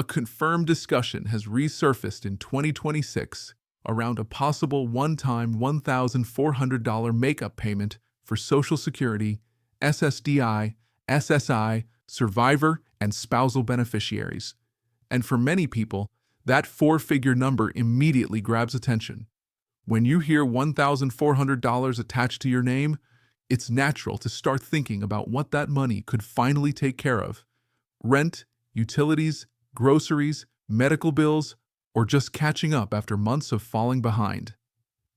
A confirmed discussion has resurfaced in 2026 around a possible one-time $1,400 makeup payment for Social Security, SSDI, SSI, survivor, and spousal beneficiaries. And for many people, that four-figure number immediately grabs attention. When you hear $1,400 attached to your name, it's natural to start thinking about what that money could finally take care of. Rent, utilities, groceries, medical bills, or just catching up after months of falling behind.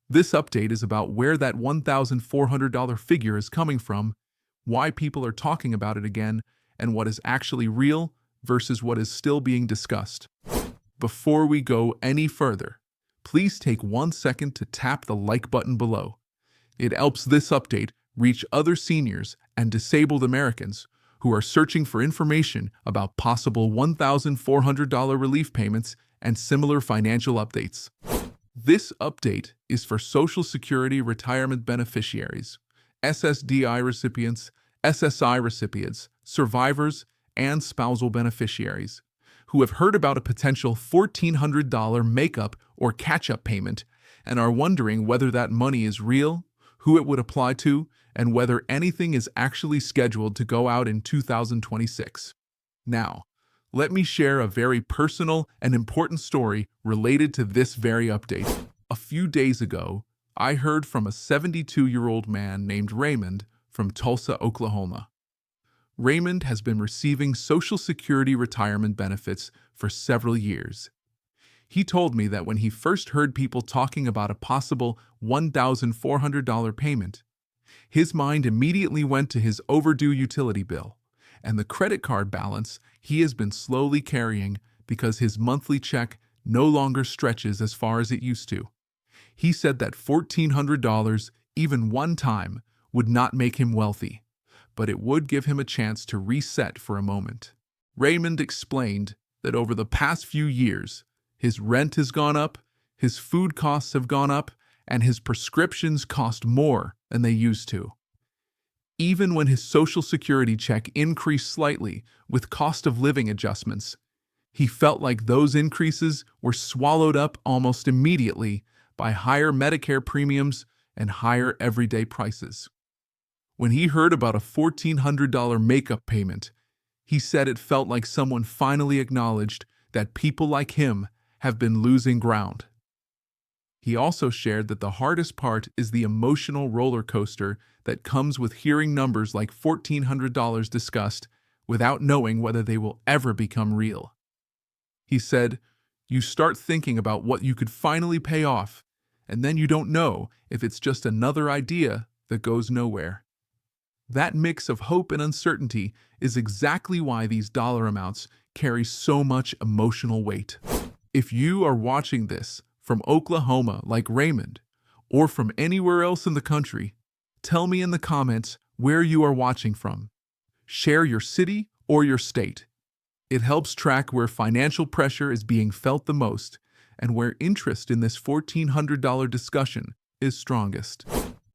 This update is about where that $1,400 figure is coming from, why people are talking about it again, and what is actually real versus what is still being discussed. Before we go any further, please take 1 second to tap the like button below. It helps this update reach other seniors and disabled Americans who are searching for information about possible $1,400 relief payments and similar financial updates. This update is for Social Security retirement beneficiaries, SSDI recipients, SSI recipients, survivors, and spousal beneficiaries who have heard about a potential $1,400 makeup or catch-up payment and are wondering whether that money is real, who it would apply to, and whether anything is actually scheduled to go out in 2026. Now, let me share a very personal and important story related to this very update. A few days ago, I heard from a 72-year-old man named Raymond from Tulsa, Oklahoma. Raymond has been receiving Social Security retirement benefits for several years. He told me that when he first heard people talking about a possible $1,400 payment, his mind immediately went to his overdue utility bill and the credit card balance he has been slowly carrying because his monthly check no longer stretches as far as it used to. He said that $1,400, even one time, would not make him wealthy, but it would give him a chance to reset for a moment. Raymond explained that over the past few years, his rent has gone up, his food costs have gone up, and his prescriptions cost more than they used to. Even when his Social Security check increased slightly with cost of living adjustments, he felt like those increases were swallowed up almost immediately by higher Medicare premiums and higher everyday prices. When he heard about a $1,400 makeup payment, he said it felt like someone finally acknowledged that people like him have been losing ground. He also shared that the hardest part is the emotional roller coaster that comes with hearing numbers like $1,400 discussed without knowing whether they will ever become real. He said, "You start thinking about what you could finally pay off, and then you don't know if it's just another idea that goes nowhere." That mix of hope and uncertainty is exactly why these dollar amounts carry so much emotional weight. If you are watching this from Oklahoma like Raymond, or from anywhere else in the country, tell me in the comments where you are watching from. Share your city or your state. It helps track where financial pressure is being felt the most and where interest in this $1,400 discussion is strongest.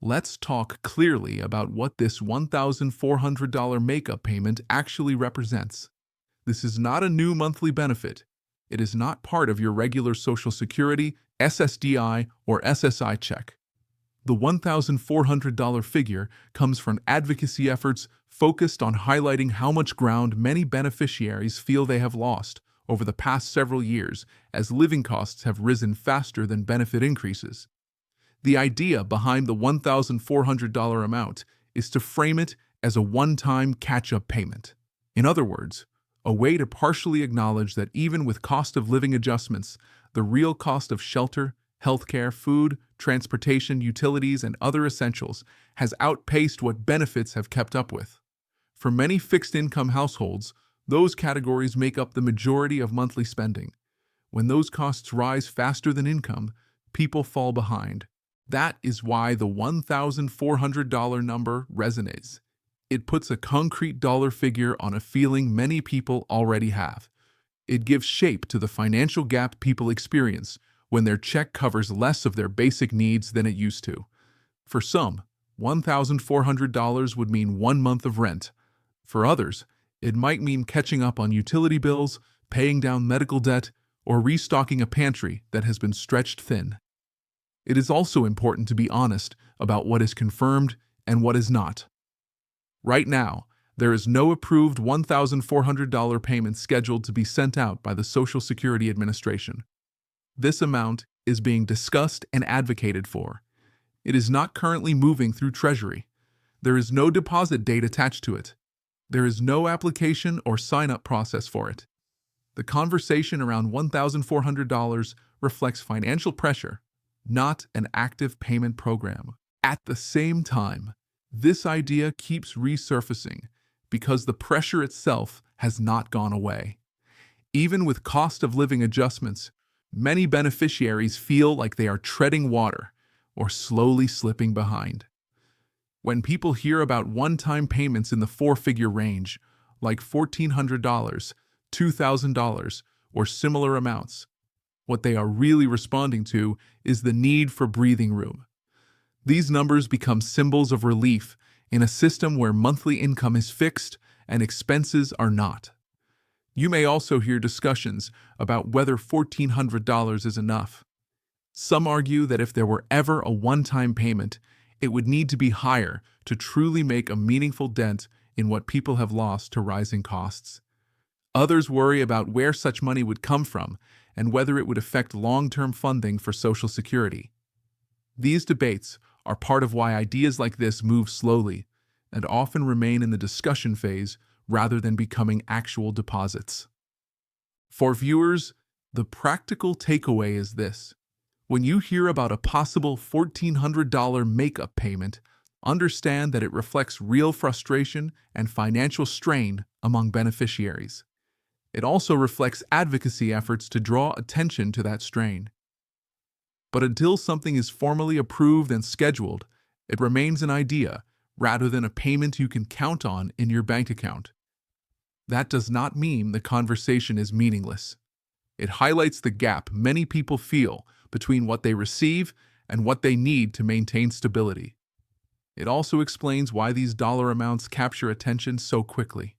Let's talk clearly about what this $1,400 makeup payment actually represents. This is not a new monthly benefit. It is not part of your regular Social Security, SSDI, or SSI check. The $1,400 figure comes from advocacy efforts focused on highlighting how much ground many beneficiaries feel they have lost over the past several years as living costs have risen faster than benefit increases. The idea behind the $1,400 amount is to frame it as a one-time catch-up payment. In other words, a way to partially acknowledge that even with cost of living adjustments, the real cost of shelter, healthcare, food, transportation, utilities, and other essentials has outpaced what benefits have kept up with. For many fixed-income households, those categories make up the majority of monthly spending. When those costs rise faster than income, people fall behind. That is why the $1,400 number resonates. It puts a concrete dollar figure on a feeling many people already have. It gives shape to the financial gap people experience when their check covers less of their basic needs than it used to. For some, $1,400 would mean 1 month of rent. For others, it might mean catching up on utility bills, paying down medical debt, or restocking a pantry that has been stretched thin. It is also important to be honest about what is confirmed and what is not. Right now, there is no approved $1,400 payment scheduled to be sent out by the Social Security Administration. This amount is being discussed and advocated for. It is not currently moving through Treasury. There is no deposit date attached to it. There is no application or sign-up process for it. The conversation around $1,400 reflects financial pressure, not an active payment program. At the same time, this idea keeps resurfacing because the pressure itself has not gone away. Even with cost of living adjustments, many beneficiaries feel like they are treading water or slowly slipping behind. When people hear about one-time payments in the four-figure range, like $1,400, $2,000, or similar amounts, what they are really responding to is the need for breathing room. These numbers become symbols of relief in a system where monthly income is fixed and expenses are not. You may also hear discussions about whether $1,400 is enough. Some argue that if there were ever a one-time payment, it would need to be higher to truly make a meaningful dent in what people have lost to rising costs. Others worry about where such money would come from and whether it would affect long-term funding for Social Security. These debates are part of why ideas like this move slowly and often remain in the discussion phase rather than becoming actual deposits. For viewers, the practical takeaway is this. When you hear about a possible $1,400 makeup payment, understand that it reflects real frustration and financial strain among beneficiaries. It also reflects advocacy efforts to draw attention to that strain. But until something is formally approved and scheduled, it remains an idea rather than a payment you can count on in your bank account. That does not mean the conversation is meaningless. It highlights the gap many people feel between what they receive and what they need to maintain stability. It also explains why these dollar amounts capture attention so quickly.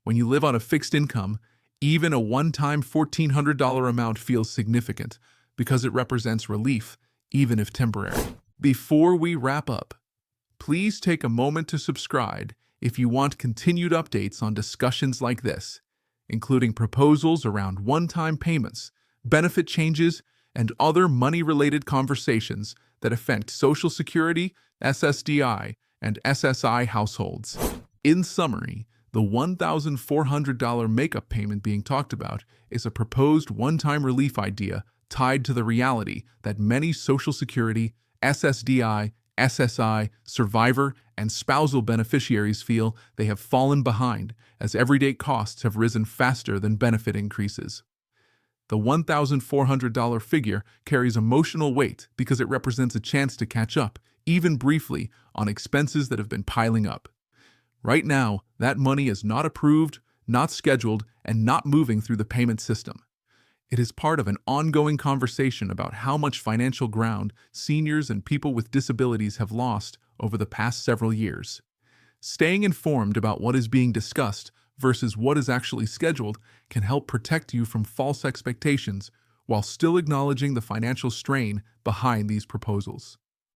When you live on a fixed income, even a one-time $1,400 amount feels significant because it represents relief, even if temporary. Before we wrap up, please take a moment to subscribe if you want continued updates on discussions like this, including proposals around one-time payments, benefit changes, and other money-related conversations that affect Social Security, SSDI, and SSI households. In summary, the $1,400 makeup payment being talked about is a proposed one-time relief idea tied to the reality that many Social Security, SSDI, SSI, survivor, and spousal beneficiaries feel they have fallen behind as everyday costs have risen faster than benefit increases. The $1,400 figure carries emotional weight because it represents a chance to catch up, even briefly, on expenses that have been piling up. Right now, that money is not approved, not scheduled, and not moving through the payment system. It is part of an ongoing conversation about how much financial ground seniors and people with disabilities have lost over the past several years. Staying informed about what is being discussed versus what is actually scheduled can help protect you from false expectations while still acknowledging the financial strain behind these proposals.